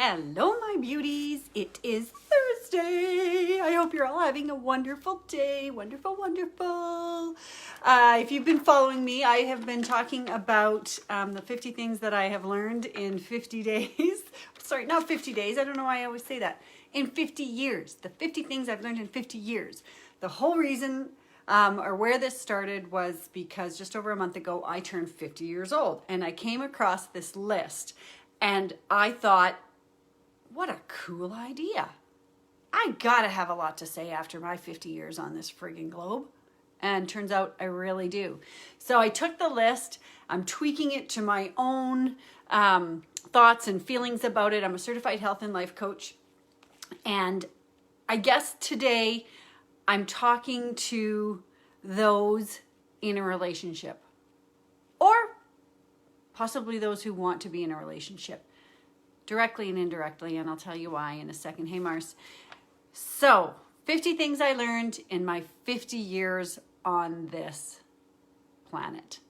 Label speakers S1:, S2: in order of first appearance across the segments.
S1: Hello, my beauties. It is Thursday. I hope you're all having a wonderful day. Wonderful, wonderful. If you've been following me, I have been talking about the 50 things that I have learned in 50 days. Sorry, not 50 days. I don't know why I always say that. In 50 years. The 50 things I've learned in 50 years. The whole reason or where this started was because just over a month ago, I turned 50 years old. And I came across this list. And I thought, what a cool idea. I gotta have a lot to say after my 50 years on this friggin' globe. And turns out I really do. So I took the list, I'm tweaking it to my own thoughts and feelings about it. I'm a certified health and life coach. And I guess today I'm talking to those in a relationship. Or possibly those who want to be in a relationship. Directly and indirectly, and I'll tell you why in a second. Hey, Mars. So, 50 things I learned in my 50 years on this planet.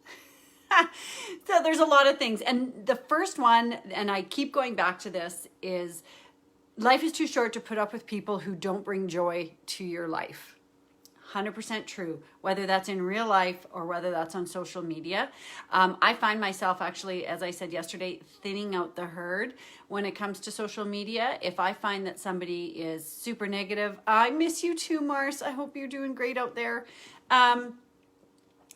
S1: So there's a lot of things. And the first one, and I keep going back to this, is life is too short to put up with people who don't bring joy to your life. 100% true, whether that's in real life or whether that's on social media. I find myself actually, as I said yesterday, thinning out the herd when it comes to social media. If I find that somebody is super negative, I miss you too, Mars. I hope you're doing great out there.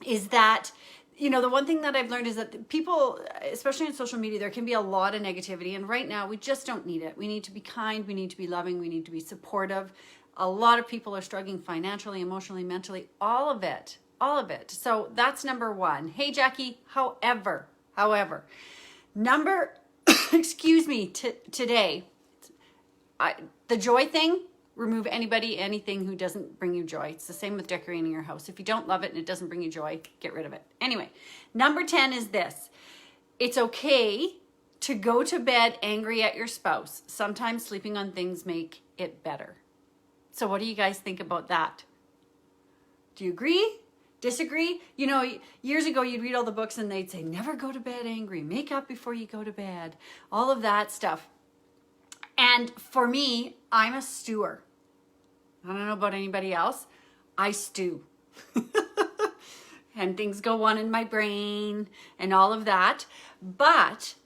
S1: Is that, you know, the one thing that I've learned is that people, especially on social media, there can be a lot of negativity. And right now, we just don't need it. We need to be kind. We need to be loving. We need to be supportive. A lot of people are struggling financially, emotionally, mentally, all of it. So that's number one. Hey, Jackie, however, today, the joy thing, remove anything who doesn't bring you joy. It's the same with decorating your house. If you don't love it and it doesn't bring you joy, get rid of it. Anyway, number 10 is this. It's okay to go to bed angry at your spouse. Sometimes sleeping on things make it better. So what do you guys think about that? Do you agree? Disagree? You know, years ago you'd read all the books and they'd say, never go to bed angry, make up before you go to bed, all of that stuff. And for me, I'm a stewer. I don't know about anybody else. I stew. And things go on in my brain and all of that. But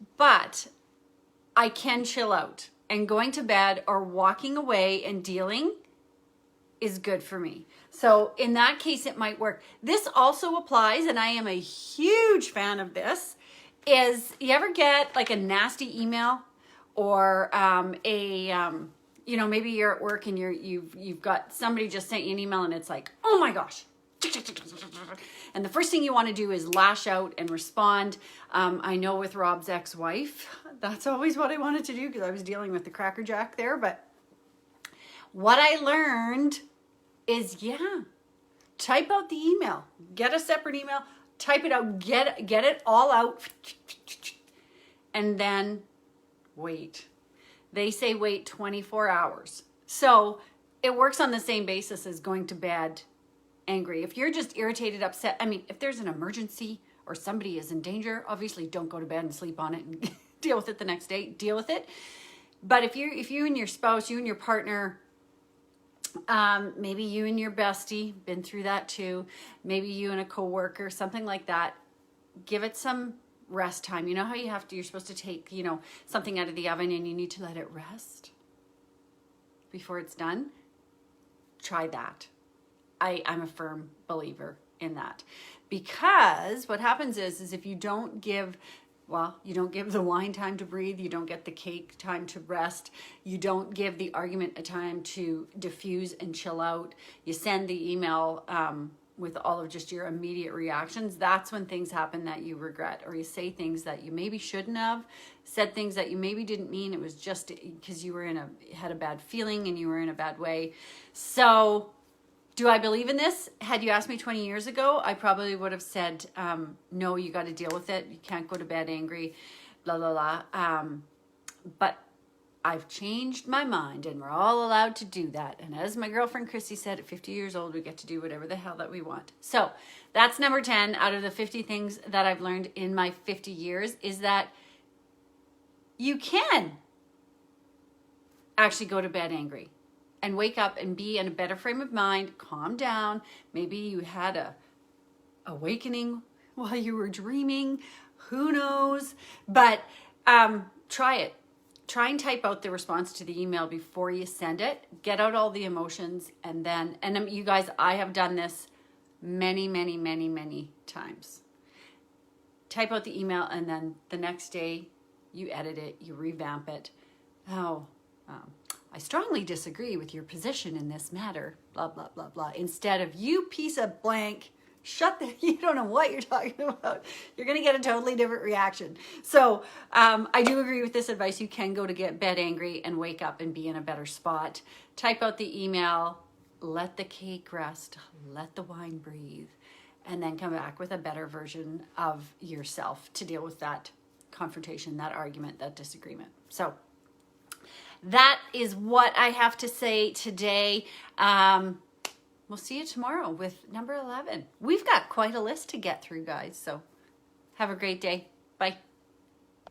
S1: I can chill out. And going to bed or walking away and dealing is good for me. So in that case, it might work. This also applies, and I am a huge fan of this, is you ever get like a nasty email or you know, maybe you're at work and you've got somebody just sent you an email and it's like, oh my gosh. And the first thing you want to do is lash out and respond. I know with Rob's ex-wife, that's always what I wanted to do because I was dealing with the Cracker Jack there. But what I learned is, type out the email. Get a separate email. Type it out. Get it all out. And then wait. They say wait 24 hours. So it works on the same basis as going to bed angry. If you're just irritated, upset, I mean, if there's an emergency or somebody is in danger, obviously don't go to bed and sleep on it and deal with it the next day. Deal with it. But if you and your spouse, you and your partner, maybe you and your bestie, been through that too, maybe you and a coworker, something like that, give it some rest time. You know how you're supposed to take, you know, something out of the oven and you need to let it rest before it's done? Try that. I'm a firm believer in that, because what happens is if you don't give the wine time to breathe, you don't get the cake time to rest, you don't give the argument a time to diffuse and chill out, you send the email with all of just your immediate reactions, that's when things happen that you regret, or you say things that you maybe shouldn't have, said things that you maybe didn't mean, it was just because you were had a bad feeling and you were in a bad way. So do I believe in this? Had you asked me 20 years ago, I probably would have said, no, you got to deal with it. You can't go to bed angry, blah, blah, blah. But I've changed my mind and we're all allowed to do that. And as my girlfriend Christy said, at 50 years old, we get to do whatever the hell that we want. So that's number 10 out of the 50 things that I've learned in my 50 years, is that you can actually go to bed angry and wake up and be in a better frame of mind, calm down. Maybe you had a awakening while you were dreaming, who knows? But try it. Try and type out the response to the email before you send it. Get out all the emotions, and then, and you guys, I have done this many, many, many, many times. Type out the email, and then the next day you edit it, you revamp it. I strongly disagree with your position in this matter, blah, blah, blah, blah. Instead of, you piece of blank, you don't know what you're talking about. You're going to get a totally different reaction. So I do agree with this advice. You can go to get bed angry and wake up and be in a better spot. Type out the email, let the cake rest, let the wine breathe, and then come back with a better version of yourself to deal with that confrontation, that argument, that disagreement. So that is what I have to say today. We'll see you tomorrow with number 11. We've got quite a list to get through, guys. So have a great day. Bye.